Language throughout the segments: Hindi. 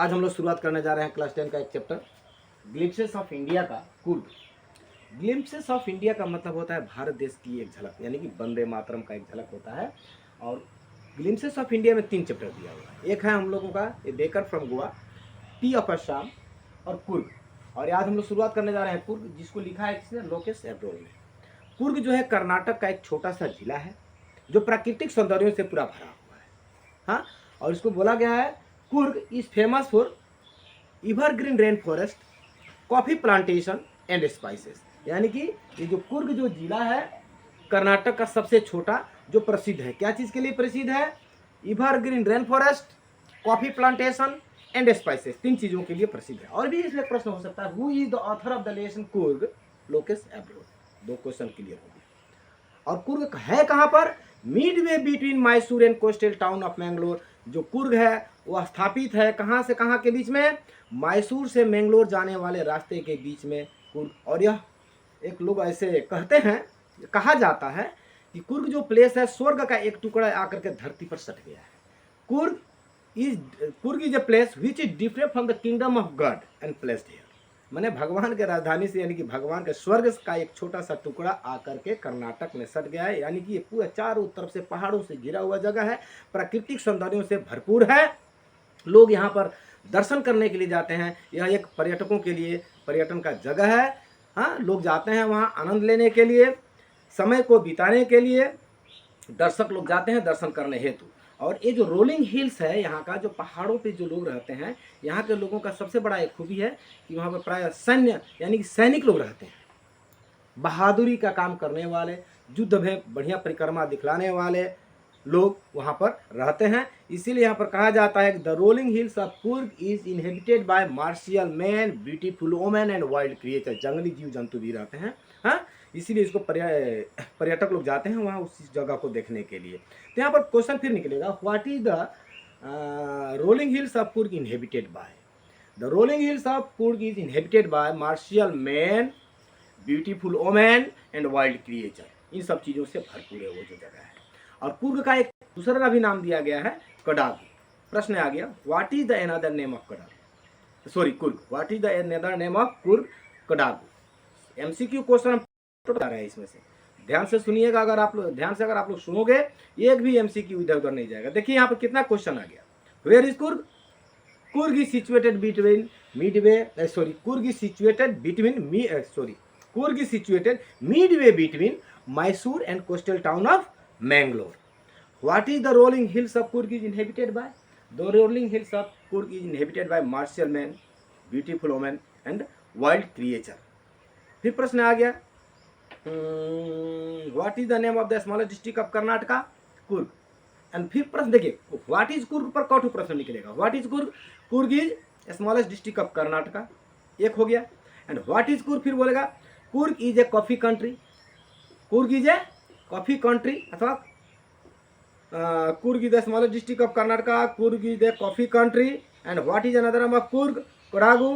आज हम लोग शुरुआत करने जा रहे हैं क्लास 10 का एक चैप्टर ग्लिम्पसेस ऑफ इंडिया का कुर्ग। ग्लिम्पसेस ऑफ इंडिया का मतलब होता है भारत देश की एक झलक, यानी कि वंदे मातरम का एक झलक होता है। और ग्लिम्पसेस ऑफ इंडिया में 3 चैप्टर दिया हुआ है। एक है हम लोगों का ए baker from Goa, T of Assam और कुर्ग। और आज हम लोग शुरुआत करने जा रहे हैं कुर्ग, जिसको लिखा है किसने? लोकेश एब्रोल ने। कुर्ग जो है कर्नाटक का एक छोटा सा जिला है जो प्राकृतिक सौंदर्यों से पूरा भरा हुआ है। हाँ, और इसको बोला गया है Coorg is famous for evergreen rain forest, coffee plantation and spices. यानी कि ये जो कुर्ग जो जिला है कर्नाटक का सबसे छोटा, जो प्रसिद्ध है, क्या चीज़ के लिए प्रसिद्ध है? Evergreen rain forest, coffee plantation and spices, 3 चीज़ों के लिए प्रसिद्ध है। और भी इसमें प्रश्न हो सकता है, who is the author of the lesson Coorg? Lokesh Abrol. 2 question clear हो गए। और कुर्ग है कहाँ पर? Midway between Mysore and coastal town of Mangalore. जो कुर्ग है वो स्थापित है कहाँ से कहाँ के बीच में? मैसूर से मैंगलोर जाने वाले रास्ते के बीच में कुर्ग। और यह एक लोग ऐसे कहते हैं, कहा जाता है कि कुर्ग जो प्लेस है स्वर्ग का एक टुकड़ा आकर के धरती पर सट गया है। Coorg is a place which is different from the kingdom of God and placed here. मैंने भगवान के राजधानी से, यानी कि भगवान के स्वर्ग का एक छोटा सा टुकड़ा आकर के कर्नाटक में सट गया है। यानी कि ये पूरा चारों तरफ से पहाड़ों से घिरा हुआ जगह है, प्राकृतिक सौंदर्यों से भरपूर है। लोग यहाँ पर दर्शन करने के लिए जाते हैं। यह एक पर्यटकों के लिए पर्यटन का जगह है। हाँ, लोग जाते हैं वहाँ आनंद लेने के लिए, समय को बिताने के लिए दर्शक लोग जाते हैं दर्शन करने हेतु। और ये जो रोलिंग हिल्स है यहाँ का, जो पहाड़ों पे जो लोग रहते हैं, यहाँ के लोगों का सबसे बड़ा एक खूबी है कि वहाँ पर प्राय सैन्य यानी कि सैनिक लोग रहते हैं, बहादुरी का काम करने वाले, युद्ध में बढ़िया परिक्रमा दिखलाने वाले लोग वहाँ पर रहते हैं। इसीलिए यहाँ पर कहा जाता है कि the rolling hills of Coorg is inhabited by martial man, beautiful women and wild creature. जंगली जीव जंतु भी रहते हैं। हाँ, इसीलिए इसको पर्यटक लोग जाते हैं वहाँ उस जगह को देखने के लिए। तो यहाँ पर क्वेश्चन फिर निकलेगा, what is the rolling hills of Coorg inhabited by? The rolling hills of Coorg is inhabited by martial man, beautiful women and wild creature. इन सब चीज़ों से भरपूर है वो जो जगह है। और कुर्ग का एक दूसरा भी नाम दिया गया है कडागू। प्रश्न आ गया, what is the another name of Kodagu? Sorry, Coorg. What is the another name of Coorg? Kodagu. MCQ question बता रहे हैं इसमें से, ध्यान से सुनिएगा। अगर आप लोग सुनोगे, एक भी एमसीक्यू इधर उधर नहीं जाएगा। देखिए यहाँ पर कितना क्वेश्चन आ गया। Where is Coorg? Coorg is situated between Coorg is situated midway between Mysore and coastal town of Mangalore. What is the rolling hills of Coorg is inhabited by? The rolling hills of Coorg is inhabited by martial men, beautiful women and wild creature. फिर प्रश्न आ गया, What is the name of the smallest district of Karnataka? Coorg. And फिर प्रश्न देखिए, What is Coorg पर कौन प्रश्न निकलेगा? What is Coorg? Coorg is smallest district of Karnataka. एक हो गया। And what is Coorg? फिर बोलेगा, Coorg is a coffee country. Coorg is a coffee country अथवा Coorg is the smallest district of Karnataka. Coorg is the coffee country. And what is another name of Coorg? Kodagu.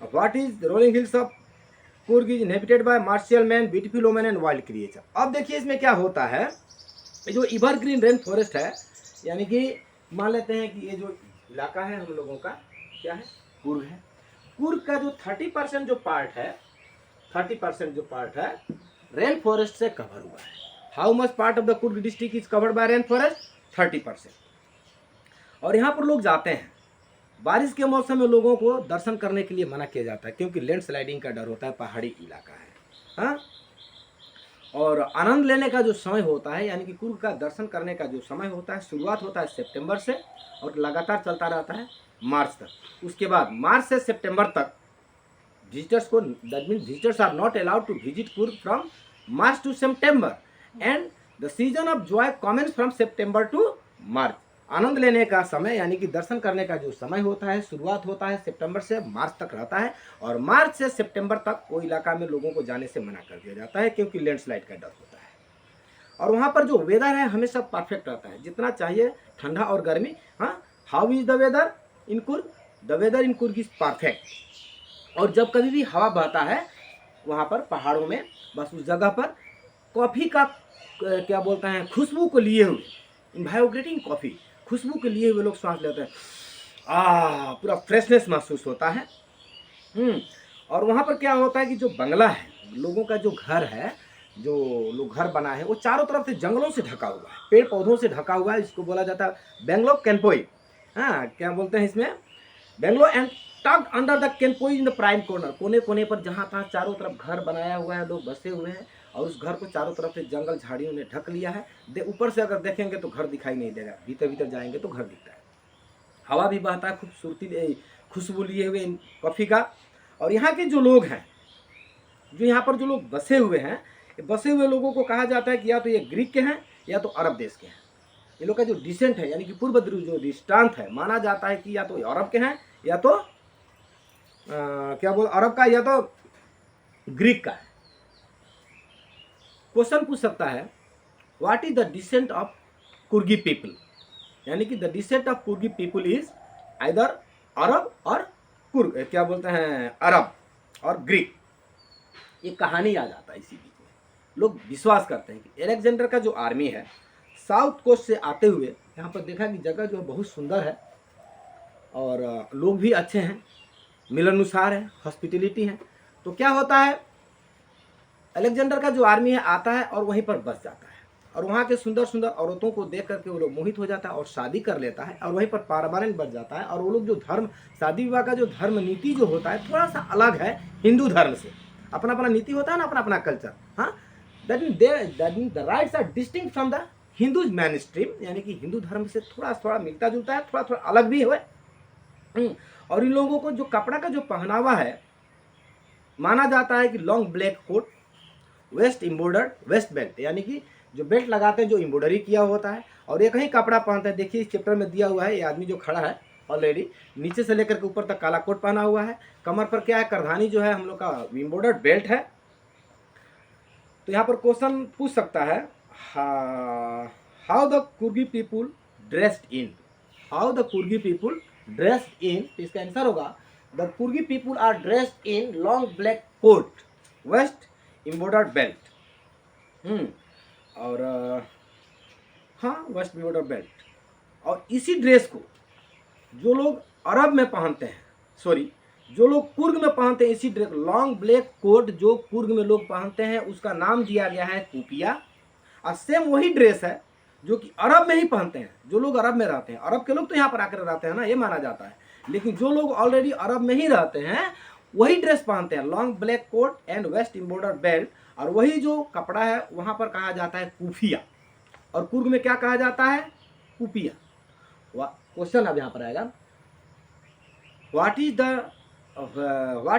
What is rolling hills of Coorg is inhabited by martial man, beautiful women and wild creature. अब देखिए इसमें क्या होता है, ये जो एवरग्रीन रेन फॉरेस्ट है, यानी कि मान लेते हैं कि ये जो इलाका है हम लोगों का क्या है? कुर्ग है। कुर्ग का जो 30% जो पार्ट है, 30% जो पार्ट है रेन फॉरेस्ट से कवर हुआ है। How much part of the Coorg district is covered by rain forest? 30%। और यहाँ पर लोग जाते हैं, बारिश के मौसम में लोगों को दर्शन करने के लिए मना किया जाता है क्योंकि लैंडस्लाइडिंग का डर होता है, पहाड़ी इलाका है। हाँ, और आनंद लेने का जो समय होता है, यानी कि कुर्ग का दर्शन करने का जो समय होता है, शुरुआत होता है सितंबर से और लगातार चलता रहता है मार्च तक। उसके बाद मार्च से सितंबर तक विजिटर्स को, that means visitors are not allowed to visit Coorg from March to September and the season of joy commences from September to March. आनंद लेने का समय यानी कि दर्शन करने का जो समय होता है, शुरुआत होता है सितंबर से मार्च तक रहता है। और मार्च से सितंबर तक वो इलाका में लोगों को जाने से मना कर दिया जाता है क्योंकि लैंडस्लाइड का डर होता है। और वहाँ पर जो वेदर है हमेशा परफेक्ट रहता है, जितना चाहिए ठंडा और गर्मी। हाँ, how is the weather in Coorg? The weather in Coorg is perfect. और जब कभी भी हवा बहता है वहाँ पर पहाड़ों में, बस उस जगह पर कॉफ़ी का क्या बोलते हैं, खुशबू को लिए हुए, इन्वाइब्रेटिंग कॉफ़ी, खुशबू के लिए हुए लोग सांस लेते हैं। पूरा फ्रेशनेस महसूस होता है। और वहाँ पर क्या होता है कि जो बंगला है, लोगों का जो घर है, जो लोग घर बनाए हैं, वो चारों तरफ से जंगलों से ढका हुआ है, पेड़ पौधों से ढका हुआ है। इसको बोला जाता है बेंगलो कैंपोई। हाँ, क्या बोलते हैं इसमें, bungalow and tucked under the canopy in the prime corner. कोने कोने पर जहाँ तहाँ चारों तरफ घर बनाया हुआ है, लोग बसे हुए हैं, और उस घर को चारों तरफ से जंगल झाड़ियों ने ढक लिया है। ऊपर से अगर देखेंगे तो घर दिखाई नहीं देगा, भीतर भीतर जाएंगे तो घर दिखता है। हवा भी बहता है खूबसूरती खुशबू लिए हुए कॉफ़ी का। और यहाँ के जो लोग हैं, जो यहाँ पर जो लोग बसे हुए हैं, बसे हुए लोगों को कहा जाता है कि या तो ये ग्रीक के हैं या तो अरब देश के हैं। ये लोग का जो डिसेंट है, यानी कि पूर्व जो दृष्टांत है, माना जाता है कि या तो अरब के हैं या तो क्या बोल अरब का या तो ग्रीक का है। क्वेश्चन पूछ सकता है, what is the descent of Coorgi people, यानी कि the descent of Coorgi people is either Arab और कुर्ग, क्या बोलते हैं, अरब और ग्रीक। ये कहानी आ जाता है इसी बीच में। लोग विश्वास करते हैं कि अलेक्जेंडर का जो आर्मी है, साउथ कोस्ट से आते हुए यहाँ पर देखा कि जगह जो है बहुत सुंदर है, और लोग भी अच्छे हैं, मिलनसार है, हॉस्पिटलिटी है। तो क्या होता है, अलेक्जेंडर का जो आर्मी है आता है और वहीं पर बस जाता है, और वहाँ के सुंदर सुंदर औरतों को देख करके वो लोग मोहित हो जाता है और शादी कर लेता है, और वहीं पर पारंपरिक बच जाता है। और वो लोग जो धर्म, शादी विवाह का जो धर्म नीति जो होता है थोड़ा सा अलग है हिंदू धर्म से। अपना अपना नीति होता है ना, अपना अपना कल्चर। हाँ, that mean the rites are distinct from the Hindus main stream, यानी कि हिंदू धर्म से थोड़ा थोड़ा मिलता जुलता है, थोड़ा थोड़ा अलग भी है। और इन लोगों को जो कपड़ा का जो पहनावा है, माना जाता है कि long black coat, waist embroidered waist belt, यानी कि जो बेल्ट लगाते हैं जो एम्ब्रॉयडरी किया होता है, और एक ही कपड़ा पहनते हैं। देखिए इस चैप्टर में दिया हुआ है, ये आदमी जो खड़ा है ऑलरेडी नीचे से लेकर के ऊपर तक काला कोट पहना हुआ है। कमर पर क्या है, करधानी जो है हम लोग का एम्ब्रॉयडर्ड बेल्ट है। तो यहाँ पर क्वेश्चन पूछ सकता है, how the Coorgi people dressed in, how the Coorgi people dressed in. इसका आंसर होगा the Coorgi people are dressed in long black coat, waist embroidered belt. और हाँ, वेस्ट एम्ब्रॉयडर्ड बेल्ट। और इसी ड्रेस को जो लोग अरब में पहनते हैं, सॉरी, जो लोग कुर्ग में पहनते हैं, इसी ड्रेस लॉन्ग ब्लैक कोट जो कुर्ग में लोग पहनते हैं, उसका नाम दिया गया है कुपिया। और सेम वही ड्रेस है जो कि अरब में ही पहनते हैं, जो लोग अरब में रहते हैं। अरब के लोग तो यहाँ पर आकर रहते हैं ना, ये माना जाता है, लेकिन जो लोग ऑलरेडी अरब में ही रहते हैं वही ड्रेस पहनते हैं, long black coat and waist embroidered belt. और वही जो कपड़ा है वहाँ पर कहा जाता है कुफिया, और कुर्ग में क्या कहा जाता है, कुपिया। क्वेश्चन अब यहाँ पर आएगा, what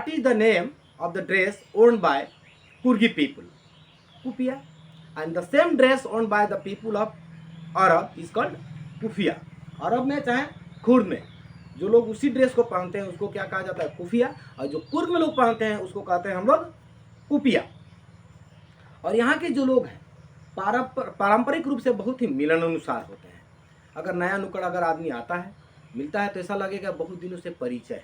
is the name of the dress owned by Coorgi people, kupya. And the same dress owned by the people of Arab is called keffiyeh. अरब में चाहे कुर्ग में जो लोग उसी ड्रेस को पहनते हैं उसको क्या कहा जाता है, कुफिया। और जो कुर्ग में लोग पहनते हैं उसको कहते हैं हम लोग कुपिया। और यहाँ के जो लोग हैं पारंपरिक रूप से बहुत ही मिलनानुसार होते हैं। अगर नया नुक्कड़ अगर आदमी आता है, मिलता है, तो ऐसा लगेगा बहुत दिनों से परिचय है,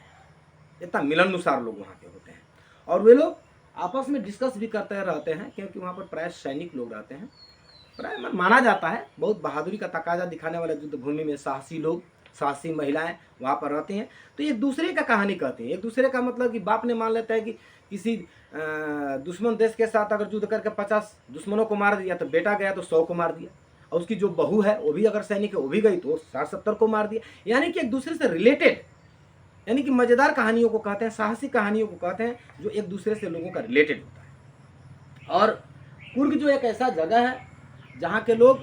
इतना मिलनानुसार लोग वहाँ के होते हैं। और वे लोग आपस में डिस्कस भी करते रहते हैं, क्योंकि वहाँ पर प्राय सैनिक लोग रहते हैं। प्राय माना जाता है बहुत बहादुरी का तकाजा दिखाने वाले युद्ध भूमि में साहसी लोग, साहसी महिलाएं वहाँ पर रहती हैं। तो एक दूसरे का कहानी कहती हैं। एक दूसरे का मतलब कि बाप ने मान लेता है कि किसी दुश्मन देश के साथ अगर युद्ध करके 50 दुश्मनों को मार दिया, तो बेटा गया तो 100 को मार दिया, और उसकी जो बहू है वो भी अगर सैनिक है वो भी गई तो 60-70 को मार दिया। यानी कि एक दूसरे से रिलेटेड, यानी कि मज़ेदार कहानियों को कहते हैं, साहसी कहानियों को कहते हैं, जो एक दूसरे से लोगों का रिलेटेड होता है। और कुर्ग जो एक ऐसा जगह है जहाँ के लोग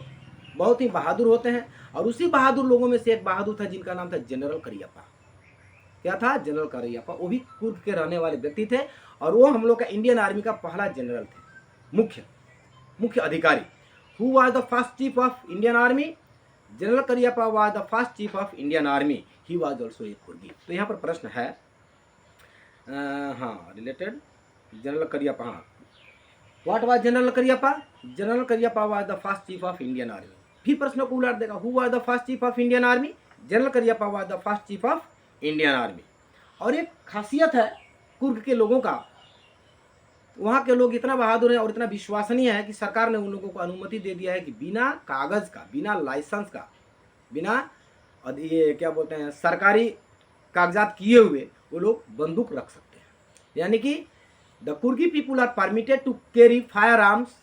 बहुत ही बहादुर होते हैं, और उसी बहादुर लोगों में से एक बहादुर था जिनका नाम था जनरल करियप्पा। क्या था, जनरल करियप्पा। वो भी कुर्ग के रहने वाले व्यक्ति थे, और वो हम लोग का इंडियन आर्मी का पहला जनरल थे, मुख्य अधिकारी। Who was the first chief of Indian army, general Cariappa was the first chief of Indian army, he was also a Coorgi. तो यहाँ पर प्रश्न है, हाँ, रिलेटेड जनरल करियप्पा। हाँ, what was general Cariappa, general Cariappa was the first chief of Indian army. फिर प्रश्न को उलट देगा, who was the first chief of Indian army, general Cariappa was the first chief of Indian army. और एक खासियत है कुर्ग के लोगों का, वहाँ के लोग इतना बहादुर है और इतना विश्वसनीय है कि सरकार ने उन लोगों को अनुमति दे दिया है कि बिना कागज़ का, बिना लाइसेंस का, बिना ये क्या बोलते हैं सरकारी कागजात किए हुए वो लोग बंदूक रख सकते हैं। यानी कि the Coorgi people are permitted to carry fire arms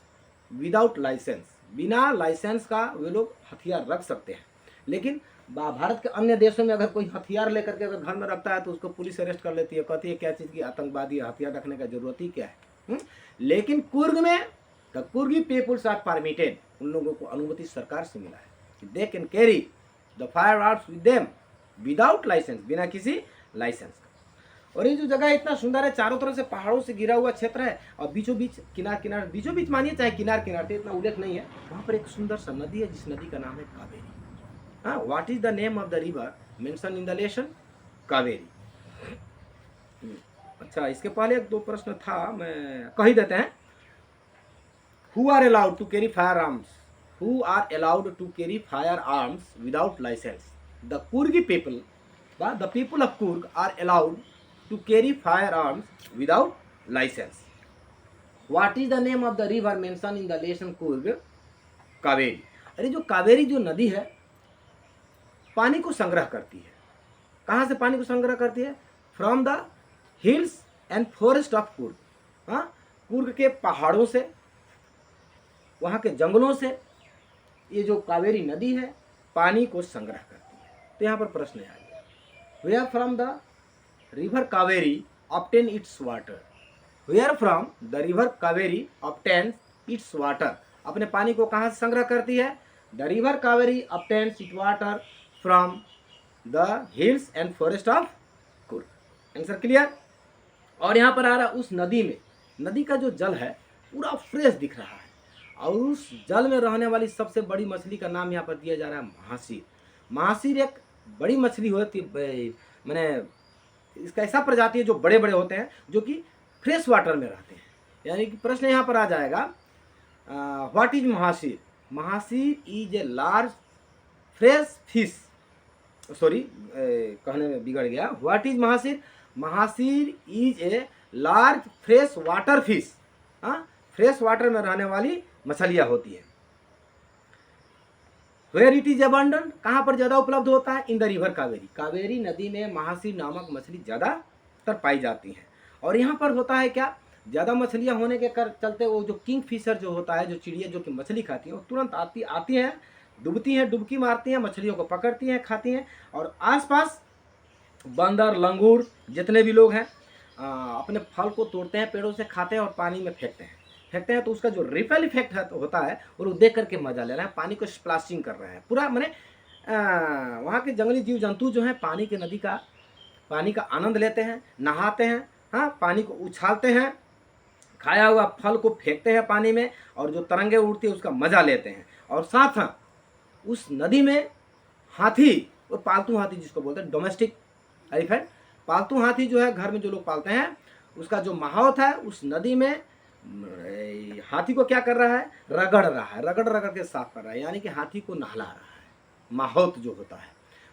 without licence, बिना लाइसेंस का वे लोग हथियार रख सकते हैं। लेकिन भारत के अन्य देशों में अगर कोई हथियार लेकर के अगर घर में रखता है तो उसको पुलिस अरेस्ट कर लेती है, कहती है क्या चीज़ की आतंकवादी, हथियार रखने का जरूरत ही क्या है। लेकिन कुर्ग में the Coorgi peoples are permitted, उन लोगों को अनुमति सरकार से मिला है कि they can carry the fire arms with them without licence, बिना किसी लाइसेंस का। और ये जो जगह इतना सुंदर है, चारों तरफ से पहाड़ों से घिरा हुआ क्षेत्र है और बीचों बीच किनार किनार, बीचों बीच मानिए चाहे किनार किनार, इतना उल्लेख नहीं है, वहाँ पर एक सुंदर सा नदी है जिस नदी का नाम है कावेरी। हाँ, what is the name of the river mention in the lesson? Kaveri. अच्छा, इसके पहले एक दो प्रश्न था, मैं कह ही देते हैं। Who are allowed to carry fire arms, who are allowed to carry fire arms without licence? The Coorgi people, the people of Coorg are allowed to carry fire arms without licence. What is the name of the river mention in the lesson Coorg? Kaveri. अरे जो कावेरी जो नदी है पानी को संग्रह करती है। कहाँ से पानी को संग्रह करती है? From the hills and forest of Coorg. हाँ, कुर्ग के पहाड़ों से, वहाँ के जंगलों से ये जो कावेरी नदी है पानी को संग्रह करती है। तो यहाँ पर प्रश्न आ गया, where from the river Kaveri obtain its water? Where from the river Kaveri obtain its water? अपने पानी को कहाँ से संग्रह करती है? The river Kaveri obtains it water from the hills and forest of Coorg. Answer clear? और यहाँ पर आ रहा उस नदी में, नदी का जो जल है पूरा फ्रेश दिख रहा है और उस जल में रहने वाली सबसे बड़ी मछली का नाम यहाँ पर दिया जा रहा है महासीर। महासीर एक बड़ी मछली होती है, मैंने इसका ऐसा प्रजाति है जो बड़े बड़े होते हैं, जो कि फ्रेश वाटर में रहते हैं। यानी कि प्रश्न यहाँ पर आ जाएगा, what is mahseer? Mahseer is a large fresh fish, sorry कहने में बिगड़ गया। What is mahseer? Mahseer is a large fresh water fish. हाँ, फ्रेश वाटर में रहने वाली मछलियाँ होती है। वेयर इट इज अबंडेंट, कहाँ पर ज़्यादा उपलब्ध होता है? In the river Kaveri. Kaveri नदी में महासीर नामक मछली ज़्यादातर पाई जाती है। और यहाँ पर होता है क्या, ज़्यादा मछलियाँ होने के चलते वो जो किंग फिशर जो होता है, जो चिड़िया जो कि मछली खाती है, वो तुरंत आती हैं, डूबती हैं, डुबकी मारती हैं, मछलियों को पकड़ती हैं, खाती हैं। और आसपास बंदर, लंगूर जितने भी लोग हैं अपने फल को तोड़ते हैं, पेड़ों से खाते हैं और पानी में फेंकते हैं। तो उसका जो रिपेल इफेक्ट है तो होता है, और वो देख करके मजा ले रहे हैं, पानी को स्प्लैशिंग कर रहे हैं पूरा। मैंने वहाँ के जंगली जीव जंतु जो हैं पानी के नदी का पानी का आनंद लेते हैं, नहाते हैं, हाँ, पानी को उछालते हैं, खाया हुआ फल को फेंकते हैं पानी में, और जो तरंगे उड़ती है उसका मजा लेते हैं। और साथ हाँ, उस नदी में हाथी, वो पालतू हाथी जिसको बोलते हैं डोमेस्टिक एलिफेंट, पालतू हाथी जो है घर में जो लोग पालते हैं, उसका जो माहौत है उस नदी में हाथी को क्या कर रहा है? रगड़ रहा है, रगड़ रगड़ के साफ कर रहा है, यानी कि हाथी को नहला रहा है, माहौत जो होता है।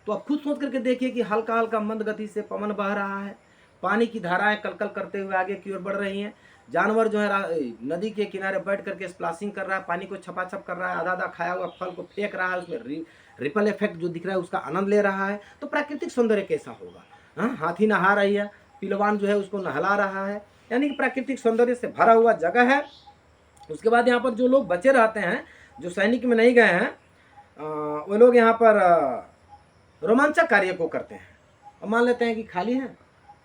तो आप खुद सोच करके देखिए कि हल्का हल्का मंद गति से पवन बह रहा है, पानी की धाराएं कलकल करते हुए आगे की ओर बढ़ रही हैं, जानवर जो है नदी के किनारे बैठ करके स्प्लैशिंग कर रहा है, पानी को छपाछप कर रहा है, आधा आधा खाया हुआ फल को फेंक रहा है, उसमें रिपल इफेक्ट जो दिख रहा है उसका आनंद ले रहा है। तो प्राकृतिक सौंदर्य कैसा होगा? हाँ, हाथी नहा रही है, पिलवान जो है उसको नहला रहा है, यानी कि प्राकृतिक सौंदर्य से भरा हुआ जगह है। उसके बाद यहाँ पर जो लोग बचे रहते हैं, जो सैनिक में नहीं गए हैं, वो लोग यहाँ पर रोमांचक कार्य को करते हैं, और मान लेते हैं कि खाली हैं,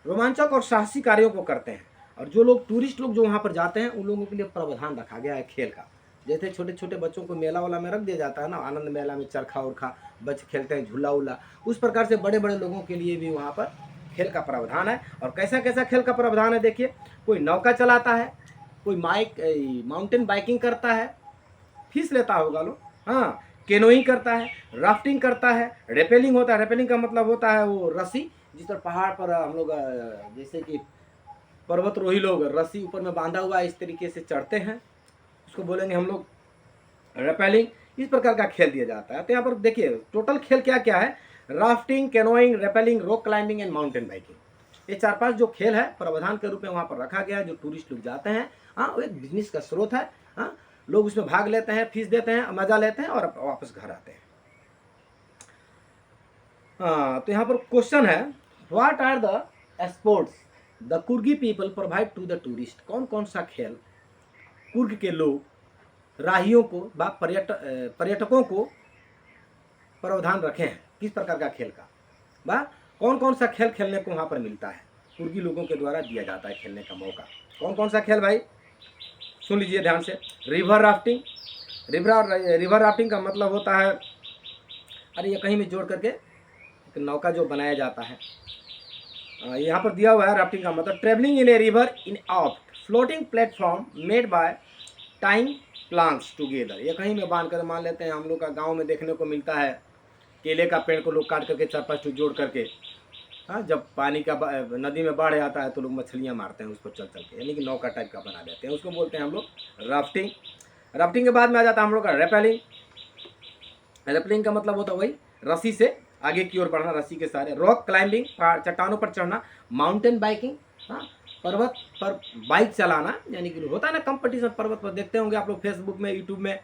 रोमांचक और साहसी कार्यों को करते हैं। और जो लोग टूरिस्ट लोग जो वहाँ पर जाते हैं उन लोगों के लिए प्रावधान रखा गया है खेल का। जैसे छोटे छोटे बच्चों को मेला वाला में रख दिया जाता है ना, आनंद मेला में चरखा उरखा बच्चे खेलते हैं, झूला उला, उस प्रकार से बड़े बड़े लोगों के लिए भी वहाँ पर खेल का प्रावधान है। और कैसा कैसा खेल का प्रावधान है देखिए, कोई नौका चलाता है, कोई माउंटेन बाइकिंग करता है, फीस लेता होगा लोग, हाँ, केनोइंग करता है, राफ्टिंग करता है, रेपेलिंग होता है। रेपेलिंग का मतलब होता है वो रस्सी, जिस पर पहाड़ पर हम लोग जैसे कि पर्वतरोही लोग रस्सी ऊपर में बांधा हुआ इस तरीके से चढ़ते हैं, उसको बोलेंगे हम लोग रेपेलिंग। इस प्रकार का खेल दिया जाता है। तो यहाँ पर देखिए टोटल खेल क्या क्या है, rafting, canoeing, rappelling, rock climbing and mountain biking. ये 4-5 जो खेल है प्रावधान के रूप में वहाँ पर रखा गया है। जो टूरिस्ट लोग जाते हैं, हाँ, वो एक बिजनेस का स्रोत है, हाँ, लोग उसमें भाग लेते हैं, फीस देते हैं, मजा लेते हैं और वापस घर आते हैं। हाँ, तो यहाँ पर क्वेश्चन है, what are the sports the Coorgi people provide to the tourist? कौन कौन सा खेल कुर्ग के लोग राहियों को व पर्यटकों को प्रावधान रखे हैं? किस प्रकार का खेल का व कौन कौन सा खेल खेलने को वहाँ पर मिलता है, कुर्गी लोगों के द्वारा दिया जाता है खेलने का मौका? कौन कौन सा खेल भाई, सुन लीजिए ध्यान से। River rafting. रिवर राफ्टिंग का मतलब होता है, अरे ये कहीं में जोड़ करके एक नौका जो बनाया जाता है, यहाँ पर दिया हुआ है। राफ्टिंग का मतलब travelling in a river in of floating platform made by time plants together. ये कहीं में बांध कर, मान लेते हैं हम लोग का गांव में देखने को मिलता है, केले का पेड़ को लोग काट करके 4-5 टू जोड़ करके, हाँ, जब पानी का नदी में बाढ़ आता है तो लोग मछलियाँ मारते हैं उस पर चल चल के, यानी कि नौका टाइप का बना देते हैं, उसको बोलते हैं हम लोग राफ्टिंग। राफ्टिंग के बाद में आ जाता है हम लोग का रेपेलिंग। रेपेलिंग का मतलब होता है वही रस्सी से आगे की ओर बढ़ना, रस्सी के सहारे। रॉक क्लाइंबिंग, चट्टानों पर चढ़ना। माउंटेन बाइकिंग, हाँ, पर्वत पर बाइक चलाना, यानी कि होता है ना कंपटीशन पर्वत पर, देखते होंगे आप लोग फेसबुक में, यूट्यूब में,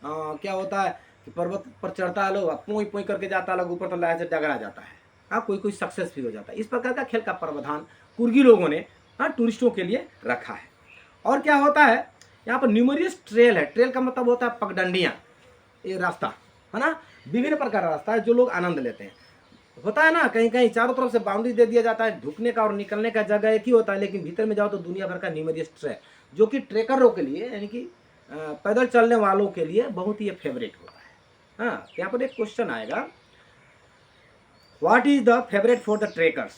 क्या होता है कि पर्वत पर चढ़ता है लोग, पोई पोई करके जाता है लोग ऊपर, तो लहर से डगरा जाता है, हाँ, कोई कोई सक्सेस भी हो जाता है। इस प्रकार का खेल का प्रावधान कुर्गी लोगों ने, हाँ, टूरिस्टों के लिए रखा है। और क्या होता है यहाँ पर न्यूमरियस ट्रेल है। ट्रेल का मतलब होता है पगडंडियाँ, ये रास्ता है ना, विभिन्न प्रकार का रास्ता है जो लोग आनंद लेते हैं। होता है ना, कहीं कहीं चारों तरफ से बाउंड्री दे दिया जाता है, ढुकने का और निकलने का जगह एक ही होता है, लेकिन भीतर में जाओ तो दुनिया भर का न्यूमरियस ट्रेल, जो कि ट्रेकरों के लिए, यानी कि पैदल चलने वालों के लिए बहुत ही फेवरेट होता है। हाँ, यहाँ पर एक क्वेश्चन आएगा, what is the favourite for the trekkers?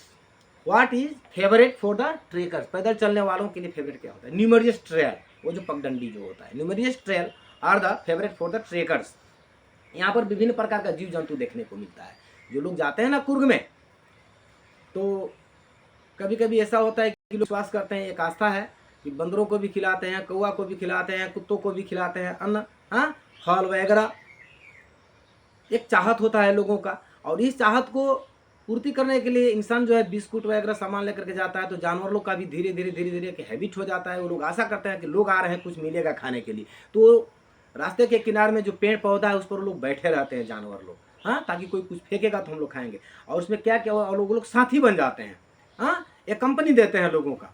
What is favourite for the trekkers? पैदल चलने वालों के लिए फेवरेट क्या होता है? न्यूमरियस ट्रेल, वो जो पगडंडी जो होता है, numerous trail are the favourite for the trekkers. यहाँ पर विभिन्न प्रकार का जीव जंतु देखने को मिलता है। जो लोग जाते हैं ना कुर्ग में, तो कभी कभी ऐसा होता है कि लोग विश्वास करते हैं, एक आस्था है कि बंदरों को भी खिलाते हैं, कौवा को भी खिलाते हैं, कुत्तों को भी खिलाते हैं अन्न, हाँ, फल वगैरह। एक चाहत होता है लोगों का, और इस चाहत को पूर्ति करने के लिए इंसान जो है बिस्कुट वगैरह सामान लेकर के जाता है, तो जानवर लोग का भी धीरे धीरे एक हैबिट हो जाता है। वो लोग आशा करते हैं कि लोग आ रहे हैं, कुछ मिलेगा खाने के लिए, तो रास्ते के किनारे में जो पेड़ पौधा है उस पर लोग बैठे रहते हैं, जानवर लोग, हाँ, ताकि कोई कुछ फेंकेगा तो हम लोग खाएंगे। और उसमें क्या क्या और लोग साथी बन जाते हैं, हाँ, एक कंपनी देते हैं लोगों का।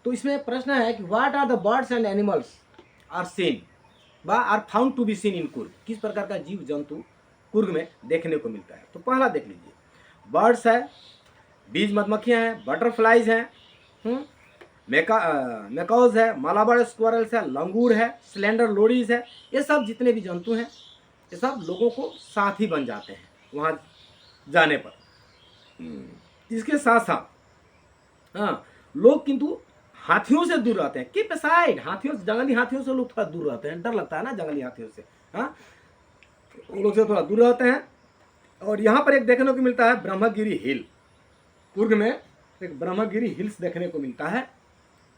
तो इसमें प्रश्न है कि what are the birds and animals are seen व are found to be seen in Coorg? किस प्रकार का जीव जंतु कुर्ग में देखने को मिलता है? तो पहला देख लीजिए, बर्ड्स है, बीज मधुमक्खियाँ हैं, बटरफ्लाइज हैं, मैकाउज है, मालाबार स्क्वायरल्स है, लंगूर है, स्लेंडर लोरीज है। ये सब जितने भी जंतु हैं, ये सब लोगों को साथी बन जाते हैं वहाँ जाने पर। इसके साथ साथ, हाँ, लोग किंतु हाथियों से दूर रहते हैं। कीप असाइड, हाथियों से, जंगली हाथियों से लोग थोड़ा दूर रहते हैं, डर लगता है ना जंगली हाथियों से, हाँ, उन लोग से थोड़ा दूर रहते हैं। और यहाँ पर एक देखने को मिलता है ब्रह्मगिरी हिल। कुर्ग में एक ब्रह्मगिरी हिल्स देखने को मिलता है,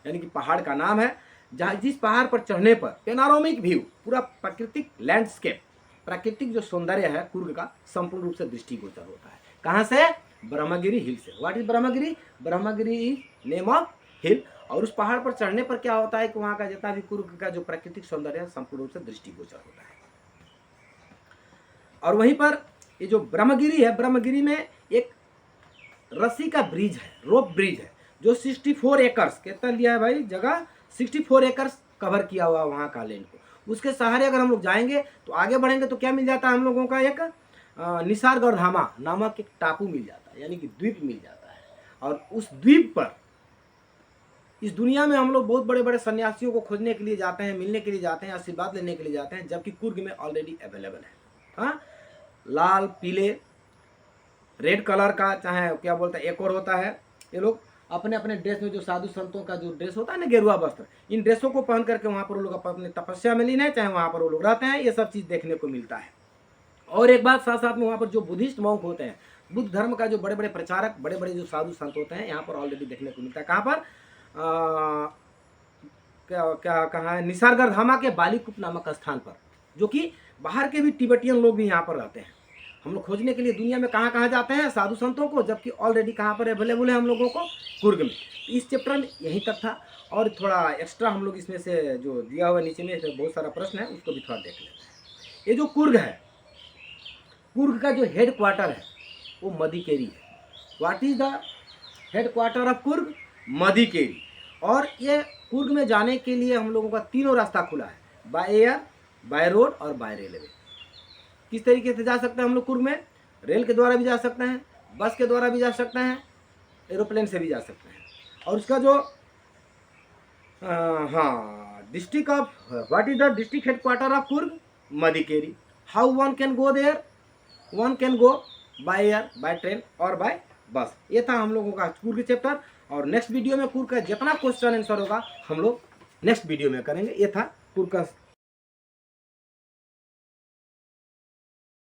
यानी कि पहाड़ का नाम है, जहाँ जिस पहाड़ पर चढ़ने पर पेनारोमिक व्यू, पूरा प्राकृतिक लैंडस्केप, प्राकृतिक जो सौंदर्य है कुर्ग का, संपूर्ण रूप से दृष्टिगोचर होता है। कहाँ से? ब्रह्मगिरी हिल से। What is Brahmagiri? Brahmagiri is name of hill. और उस पहाड़ पर चढ़ने पर क्या होता है कि वहाँ का जितना भी कुर्ग का जो प्राकृतिक सौंदर्य है संपूर्ण रूप से दृष्टिगोचर होता है। और वहीं पर ये जो ब्रह्मगिरी है, ब्रह्मगिरी में एक रस्सी का ब्रिज है, रोप ब्रिज है, जो 64 एकर्स, कितना लिया है भाई जगह? 64 एकर्स कवर किया हुआ वहाँ का लैंड को। उसके सहारे अगर हम लोग जाएंगे तो आगे बढ़ेंगे तो क्या मिल जाता है हम लोगों का? एक निसर्गधामा नामक एक टापू मिल जाता है, यानी कि द्वीप मिल जाता है। और उस द्वीप पर इस दुनिया में हम लोग बहुत बड़े बड़े सन्यासियों को खोजने के लिए जाते हैं, मिलने के लिए जाते हैं, आशीर्वाद लेने के लिए जाते हैं, जबकि कुर्ग में ऑलरेडी अवेलेबल है। हाँ, लाल पीले रेड कलर का, चाहे क्या बोलते हैं, एक और होता है, ये लोग अपने अपने ड्रेस में, जो साधु संतों का जो ड्रेस होता है ना, गेरुआ वस्त्र, इन ड्रेसों को पहन करके वहाँ पर वो लोग अपने तपस्या में लीन है, चाहे वहाँ पर वो लोग रहते हैं, ये सब चीज़ देखने को मिलता है। और एक बात साथ साथ में, वहाँ पर जो बुद्धिस्ट मॉन्क होते हैं, बुद्ध धर्म का जो बड़े बड़े प्रचारक, बड़े बड़े जो साधु संत होते हैं, यहाँ पर ऑलरेडी देखने को मिलता है। कहाँ पर? क्या क्या कहाँ है? निसर्गधामा के बालीकुप नामक स्थान पर, जो कि बाहर के भी तिब्बतियन लोग भी यहाँ पर रहते हैं। हम लोग खोजने के लिए दुनिया में कहाँ कहाँ जाते हैं साधु संतों को, जबकि ऑलरेडी कहाँ पर अवेलेबल है हम लोगों को? कुर्ग में। इस चैप्टर में यहीं तक था, और थोड़ा एक्स्ट्रा हम लोग इसमें से जो दिया हुआ नीचे में बहुत सारा प्रश्न है, उसको भी थोड़ा देख लेते हैं। ये जो कुर्ग है, कुर्ग का जो हेड क्वार्टर है वो मदिकेरी है। What is the headquarter of Coorg? Madikeri. और ये कुर्ग में जाने के लिए हम लोगों का तीनों रास्ता खुला है, बाय एयर, बाय रोड और बाय रेलवे। किस तरीके से जा सकते हैं हम लोग कुर्ग में? रेल के द्वारा भी जा सकते हैं, बस के द्वारा भी जा सकते हैं, एरोप्लेन से भी जा सकते हैं। और उसका जो हाँ, district of, what is the district headquarter of Coorg? Madikeri. How one can go there? One can go by air, by train और बाय बस। ये था हम लोगों का कुर्ग चैप्टर। और नेक्स्ट वीडियो में कुर्ग का जितना क्वेश्चन आंसर होगा हम लोग नेक्स्ट वीडियो में करेंगे। ये था कुर्ग का